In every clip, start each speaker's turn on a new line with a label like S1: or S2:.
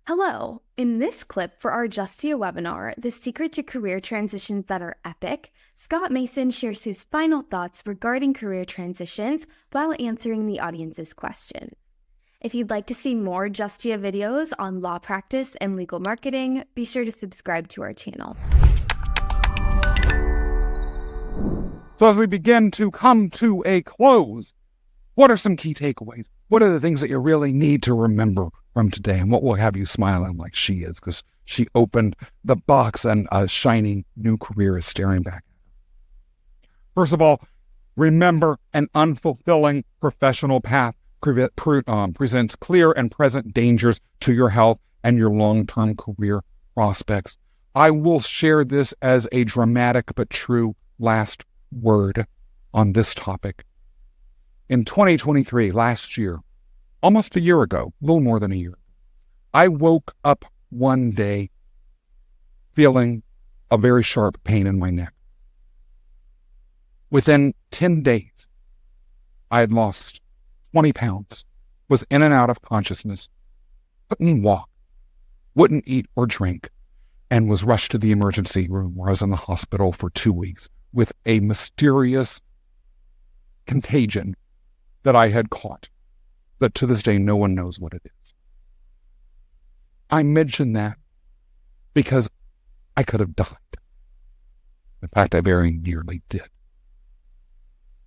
S1: Hello! In this clip for our Justia webinar, The Secret to Career Transitions That Are Epic, Scott Mason shares his final thoughts regarding career transitions while answering the audience's question. If you'd like to see more Justia videos on law practice and legal marketing, be sure to subscribe to our channel.
S2: So as we begin to come to a close, what are some key takeaways? What are the things that you really need to remember from today? And what will have you smiling like she is, because she opened the box and a shiny new career is staring back at her. First of all, remember an unfulfilling professional path presents clear and present dangers to your health and your long-term career prospects. I will share this as a dramatic but true last word on this topic. In 2023, last year, almost a year ago, a little more than a year, I woke up one day feeling a very sharp pain in my neck. Within 10 days, I had lost 20 pounds, was in and out of consciousness, couldn't walk, wouldn't eat or drink, and was rushed to the emergency room where I was in the hospital for 2 weeks with a mysterious contagion that I had caught, but to this day, no one knows what it is. I mention that because I could have died. In fact, I very nearly did.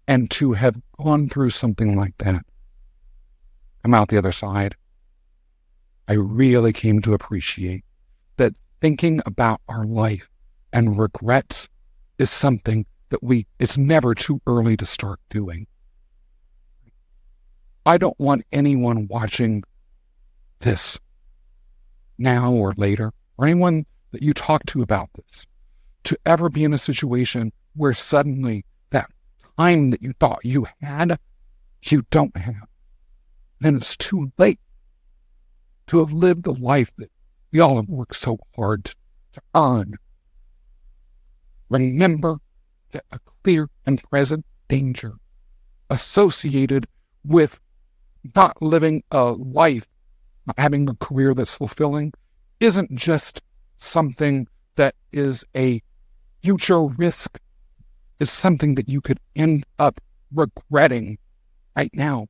S2: And to have gone through something like that, come out the other side, I really came to appreciate that thinking about our life and regrets is something that it's never too early to start doing. I don't want anyone watching this now or later, or anyone that you talk to about this, to ever be in a situation where suddenly that time that you thought you had, you don't have. Then it's too late to have lived the life that we all have worked so hard to earn. Remember that a clear and present danger associated with not living a life, not having a career that's fulfilling, isn't just something that is a future risk. It's something that you could end up regretting right now.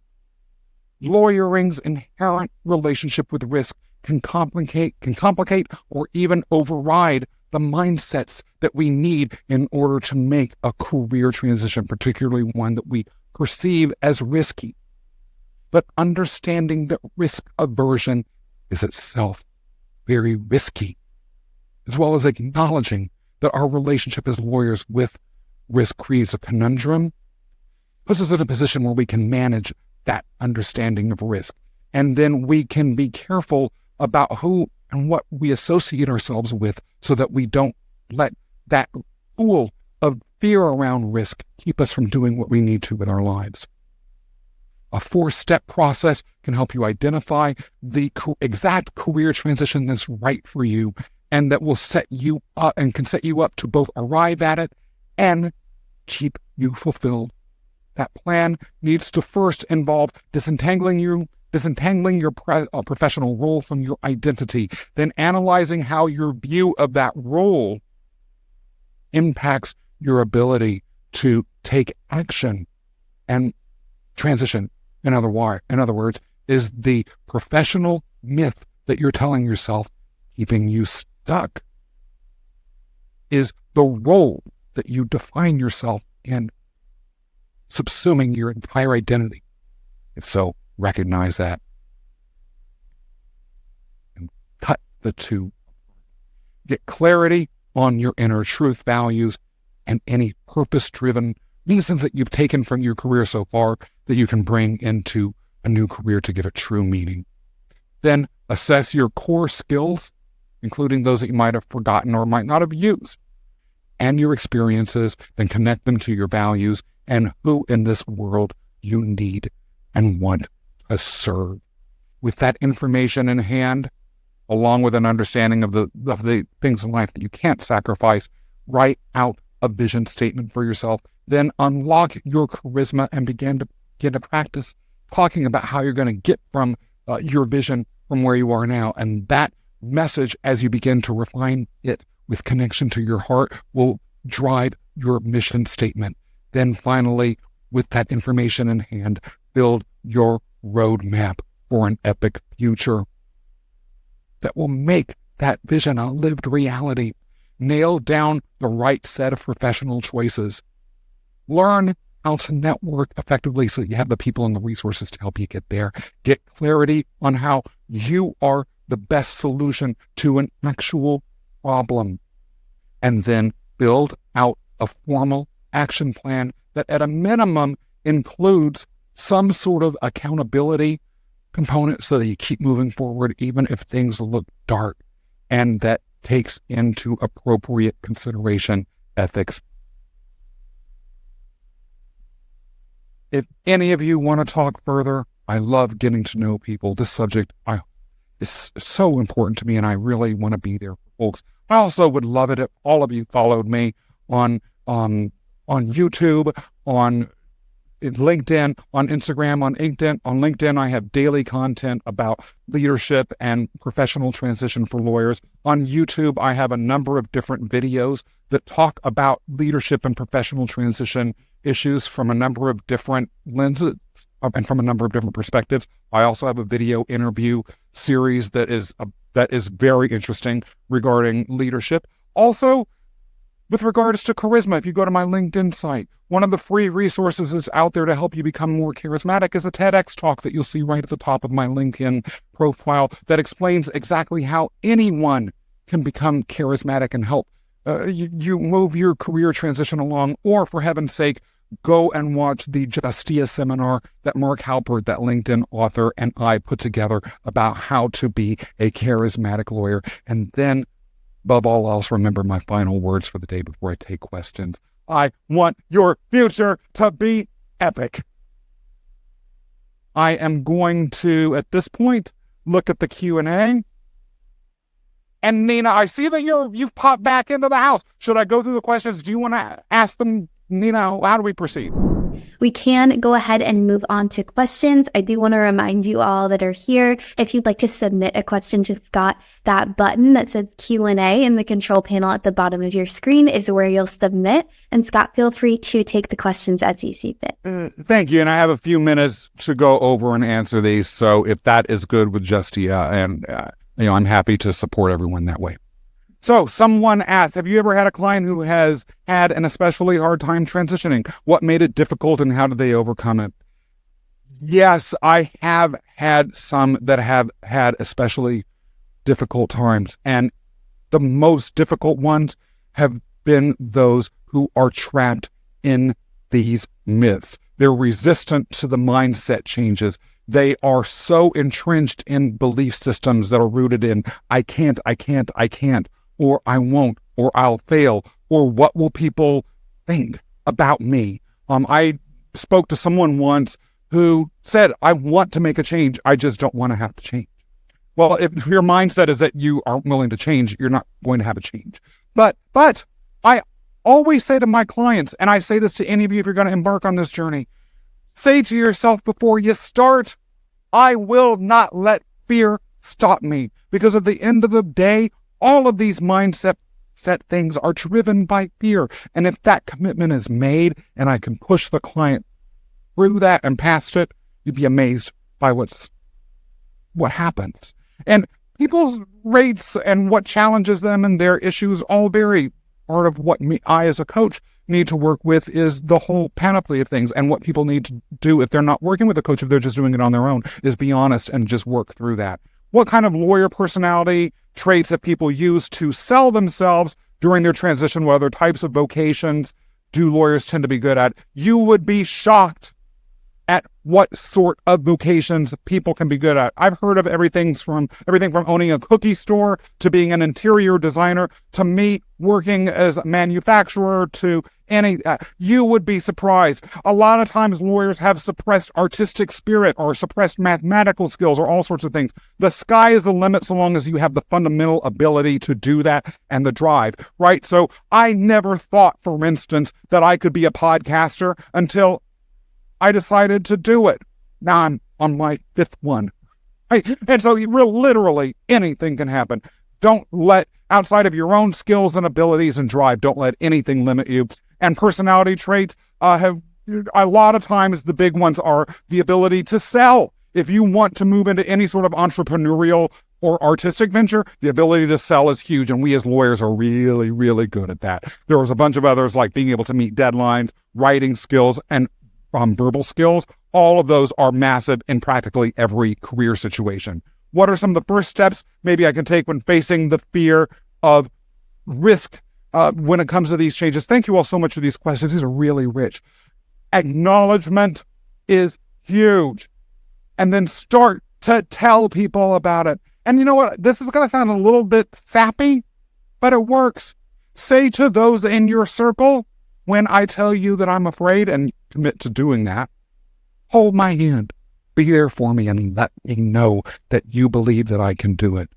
S2: Lawyering's inherent relationship with risk can complicate or even override the mindsets that we need in order to make a career transition, particularly one that we perceive as risky. But understanding that risk aversion is itself very risky, as well as acknowledging that our relationship as lawyers with risk creates a conundrum, puts us in a position where we can manage that understanding of risk. And then we can be careful about who and what we associate ourselves with so that we don't let that pool of fear around risk keep us from doing what we need to with our lives. A 4-step process can help you identify the exact career transition that's right for you and that will set you up and can set you up to both arrive at it and keep you fulfilled. That plan needs to first involve disentangling your professional role from your identity, then analyzing how your view of that role impacts your ability to take action and transition. In other words, is the professional myth that you're telling yourself keeping you stuck? Is the role that you define yourself in subsuming your entire identity? If so, recognize that and cut the two. Get clarity on your inner truth values and any purpose-driven reasons that you've taken from your career so far that you can bring into a new career to give it true meaning. Then assess your core skills, including those that you might have forgotten or might not have used, and your experiences, then connect them to your values and who in this world you need and want to serve. With that information in hand, along with an understanding of the things in life that you can't sacrifice, write out a vision statement for yourself, then unlock your charisma and begin to practice talking about how you're going to get from your vision from where you are now. And that message, as you begin to refine it with connection to your heart, will drive your mission statement. Then finally, with that information in hand, build your roadmap for an epic future that will make that vision a lived reality. Nail down the right set of professional choices. Learn how to network effectively so that you have the people and the resources to help you get there. Get clarity on how you are the best solution to an actual problem. And then build out a formal action plan that at a minimum includes some sort of accountability component so that you keep moving forward even if things look dark, and that takes into appropriate consideration ethics. If any of you want to talk further, I love getting to know people. This subject is so important to me, and I really want to be there for folks. I also would love it if all of you followed me on YouTube, on LinkedIn, on Instagram, on LinkedIn. On LinkedIn, I have daily content about leadership and professional transition for lawyers. On YouTube, I have a number of different videos that talk about leadership and professional transition issues from a number of different lenses and from a number of different perspectives. I also have a video interview series that is very interesting regarding leadership. Also, with regards to charisma, if you go to my LinkedIn site, one of the free resources that's out there to help you become more charismatic is a TEDx talk that you'll see right at the top of my LinkedIn profile that explains exactly how anyone can become charismatic and help you move your career transition along. Or, for heaven's sake, go and watch the Justia seminar that Mark Halpert, that LinkedIn author, and I put together about how to be a charismatic lawyer. And then, above all else, remember my final words for the day before I take questions. I want your future to be epic. I am going to, at this point, look at the Q&A. And Nina, I see that you've popped back into the house. Should I go through the questions? Do you want to ask them, Nina? How do we proceed?
S1: We can go ahead and move on to questions. I do want to remind you all that are here, if you'd like to submit a question to Scott, that button that says Q&A in the control panel at the bottom of your screen is where you'll submit. And Scott, feel free to take the questions as you see fit.
S2: Thank you. And I have a few minutes to go over and answer these. So if that is good with Justia, and I'm happy to support everyone that way. So someone asked, have you ever had a client who has had an especially hard time transitioning? What made it difficult and how did they overcome it? Yes, I have had some that have had especially difficult times. And the most difficult ones have been those who are trapped in these myths. They're resistant to the mindset changes. They are so entrenched in belief systems that are rooted in, I can't, or I won't, or I'll fail, or what will people think about me? I spoke to someone once who said, I want to make a change, I just don't want to have to change. Well, if your mindset is that you aren't willing to change, you're not going to have a change. But I always say to my clients, and I say this to any of you if you're going to embark on this journey, say to yourself before you start, I will not let fear stop me. Because at the end of the day, all of these mindset things are driven by fear. And if that commitment is made and I can push the client through that and past it, you'd be amazed by what happens. And people's rates and what challenges them and their issues all vary. Part of what I as a coach need to work with is the whole panoply of things. And what people need to do if they're not working with a coach, if they're just doing it on their own, is be honest and just work through that. What kind of lawyer personality traits that people use to sell themselves during their transition? What other types of vocations do lawyers tend to be good at? You would be shocked at what sort of vocations people can be good at. I've heard of everything from owning a cookie store to being an interior designer to me working as a manufacturer to any. You would be surprised. A lot of times lawyers have suppressed artistic spirit or suppressed mathematical skills or all sorts of things. The sky is the limit so long as you have the fundamental ability to do that and the drive, right? So I never thought, for instance, that I could be a podcaster until I decided to do it. Now I'm on my fifth one. Right? And so literally anything can happen. Don't let, outside of your own skills and abilities and drive, don't let anything limit you. And personality traits have, a lot of times the big ones are the ability to sell. If you want to move into any sort of entrepreneurial or artistic venture, the ability to sell is huge. And we as lawyers are really, really good at that. There was a bunch of others like being able to meet deadlines, writing skills, and verbal skills. All of those are massive in practically every career situation. What are some of the first steps maybe I can take when facing the fear of risk when it comes to these changes? Thank you all so much for these questions. These are really rich. Acknowledgement is huge. And then start to tell people about it. And you know what? This is going to sound a little bit sappy, but it works. Say to those in your circle, when I tell you that I'm afraid, and commit to doing that, hold my hand, be there for me, and let me know that you believe that I can do it.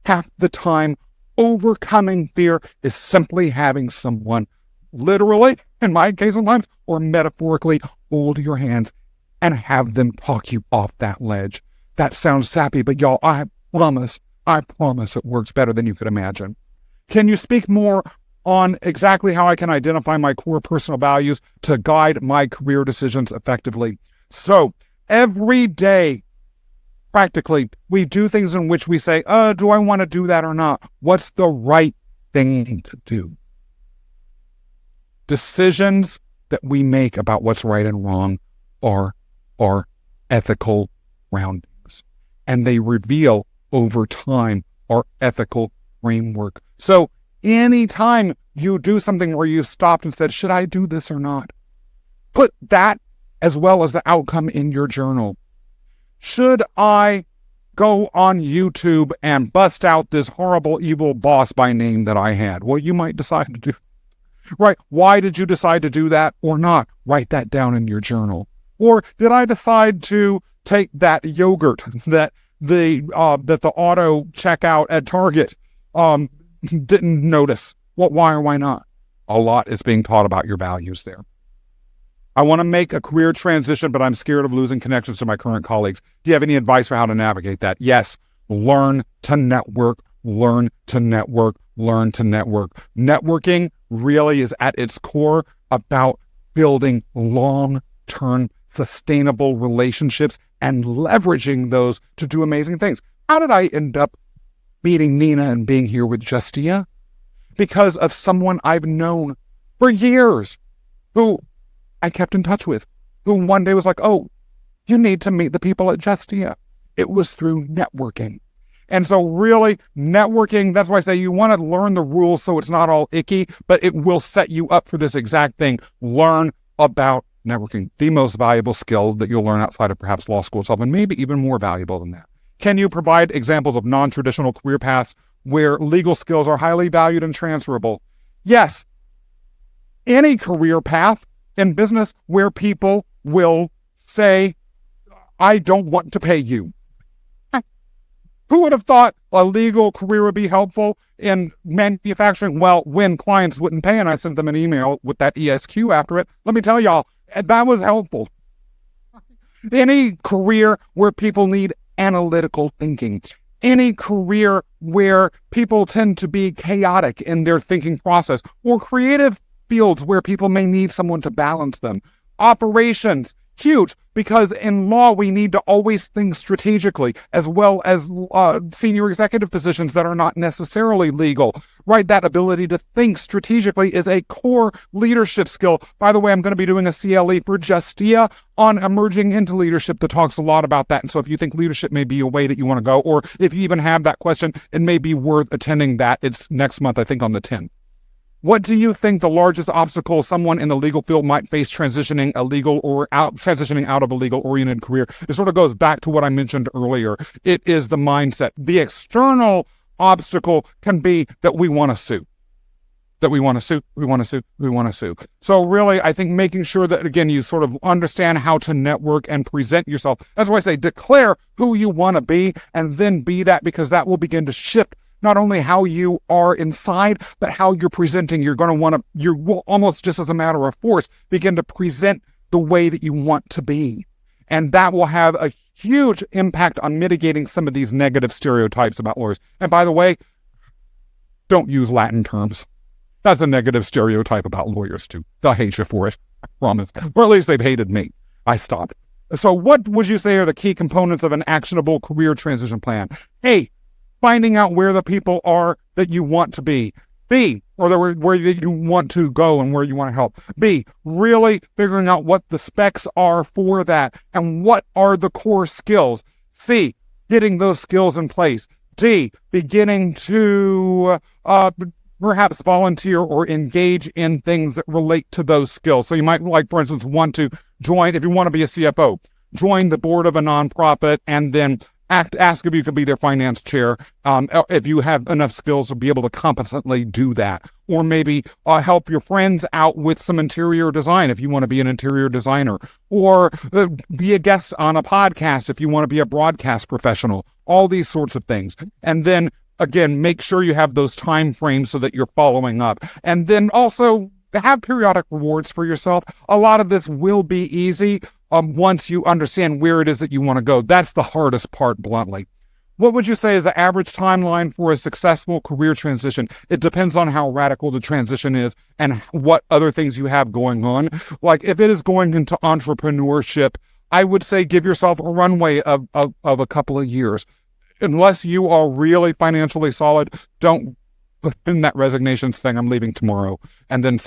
S2: Half the time, overcoming fear is simply having someone, literally, in my case sometimes, or metaphorically, hold your hands and have them talk you off that ledge. That sounds sappy, but y'all, I promise it works better than you could imagine. Can you speak more on exactly how I can identify my core personal values to guide my career decisions effectively? So every day, practically, we do things in which we say, do I want to do that or not? What's the right thing to do? Decisions that we make about what's right and wrong are ethical groundings, and they reveal over time our ethical framework. So anytime you do something where you stopped and said, should I do this or not? Put that as well as the outcome in your journal. Should I go on YouTube and bust out this horrible, evil boss by name that I had? Well, you might decide to do. Right. Why did you decide to do that or not? Write that down in your journal. Or did I decide to take that yogurt that the auto checkout at Target didn't notice? What? Why or why not? A lot is being taught about your values there. I want to make a career transition, but I'm scared of losing connections to my current colleagues. Do you have any advice for how to navigate that? Yes. Learn to network. Learn to network. Learn to network. Networking really is at its core about building long-term sustainable relationships and leveraging those to do amazing things. How did I end up meeting Nina and being here with Justia? Because of someone I've known for years who I kept in touch with, who one day was like, oh, you need to meet the people at Justia. It was through networking. And so really networking, that's why I say you want to learn the rules so it's not all icky, but it will set you up for this exact thing. Learn about networking, the most valuable skill that you'll learn outside of perhaps law school itself, and maybe even more valuable than that. Can you provide examples of non-traditional career paths where legal skills are highly valued and transferable? Yes. Any career path in business where people will say, I don't want to pay you. Who would have thought a legal career would be helpful in manufacturing? Well, when clients wouldn't pay and I sent them an email with that ESQ after it, let me tell y'all, that was helpful. Any career where people need analytical thinking, any career where people tend to be chaotic in their thinking process, or creative fields where people may need someone to balance them. Operations, huge, because in law we need to always think strategically, as well as senior executive positions that are not necessarily legal, right? That ability to think strategically is a core leadership skill. By the way, I'm going to be doing a CLE for Justia on emerging into leadership that talks a lot about that. And so if you think leadership may be a way that you want to go, or if you even have that question, it may be worth attending that. It's next month, I think on the 10th. What do you think the largest obstacle someone in the legal field might face transitioning out of a legal-oriented career? It sort of goes back to what I mentioned earlier. It is the mindset. The external obstacle can be that we want to sue. So really, I think making sure that, again, you sort of understand how to network and present yourself. That's why I say declare who you want to be and then be that, because that will begin to shift not only how you are inside, but how you're presenting. You will almost just as a matter of force begin to present the way that you want to be. And that will have a huge impact on mitigating some of these negative stereotypes about lawyers. And by the way, don't use Latin terms. That's a negative stereotype about lawyers too. They'll hate you for it, I promise. Or at least they've hated me. I stopped. So what would you say are the key components of an actionable career transition plan? A, finding out where the people are that you want to be. B, or where you want to go and where you want to help. B, really figuring out what the specs are for that and what are the core skills. C, getting those skills in place. D, beginning to perhaps volunteer or engage in things that relate to those skills. So you might, like, for instance, want to join, if you want to be a CFO, join the board of a nonprofit and then ask if you could be their finance chair, if you have enough skills to be able to competently do that. Or maybe help your friends out with some interior design if you want to be an interior designer. Or be a guest on a podcast if you want to be a broadcast professional. All these sorts of things. And then, again, make sure you have those time frames so that you're following up. And then also have periodic rewards for yourself. A lot of this will be easy once you understand where it is that you want to go. That's the hardest part, bluntly. What would you say is the average timeline for a successful career transition? It depends on how radical the transition is and what other things you have going on. Like if it is going into entrepreneurship, I would say give yourself a runway of a couple of years. Unless you are really financially solid, don't put in that resignation thing, I'm leaving tomorrow, and then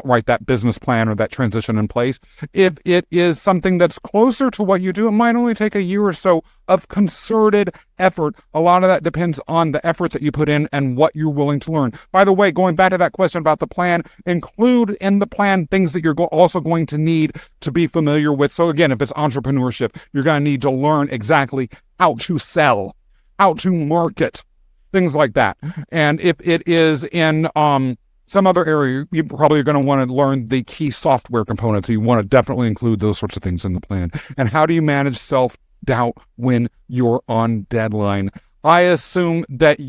S2: write that business plan or that transition in place. If it is something that's closer to what you do, it might only take a year or so of concerted effort. A lot of that depends on the effort that you put in and what you're willing to learn. By the way, going back to that question about the plan, include in the plan things that you're also going to need to be familiar with. So again, if it's entrepreneurship, you're going to need to learn exactly how to sell, how to market, things like that. And if it is in some other area, you probably are going to want to learn the key software components. You want to definitely include those sorts of things in the plan. And how do you manage self-doubt when you're on deadline? I assume that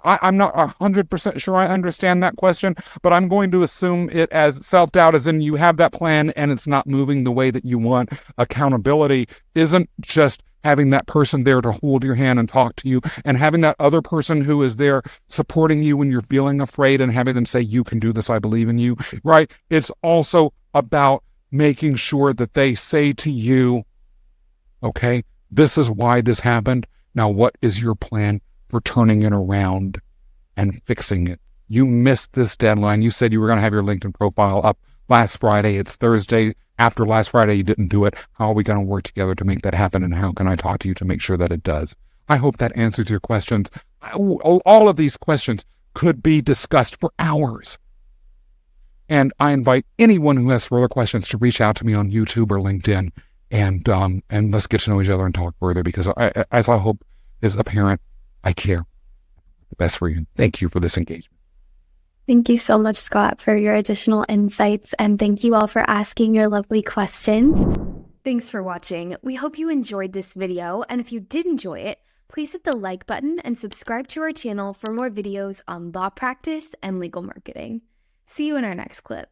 S2: I'm not 100% sure I understand that question, but I'm going to assume it as self-doubt as in you have that plan and it's not moving the way that you want. Accountability isn't just having that person there to hold your hand and talk to you, and having that other person who is there supporting you when you're feeling afraid and having them say, you can do this, I believe in you, right? It's also about making sure that they say to you, okay, this is why this happened. Now, what is your plan for turning it around and fixing it? You missed this deadline. You said you were going to have your LinkedIn profile up last Friday. It's Thursday. After last Friday, you didn't do it. How are we going to work together to make that happen? And how can I talk to you to make sure that it does? I hope that answers your questions. All of these questions could be discussed for hours. And I invite anyone who has further questions to reach out to me on YouTube or LinkedIn, and let's get to know each other and talk further, because as I hope is apparent, I care the best for you. Thank you for this engagement.
S1: Thank you so much, Scott, for your additional insights, and thank you all for asking your lovely questions. Thanks for watching. We hope you enjoyed this video, and if you did enjoy it, please hit the like button and subscribe to our channel for more videos on law practice and legal marketing. See you in our next clip.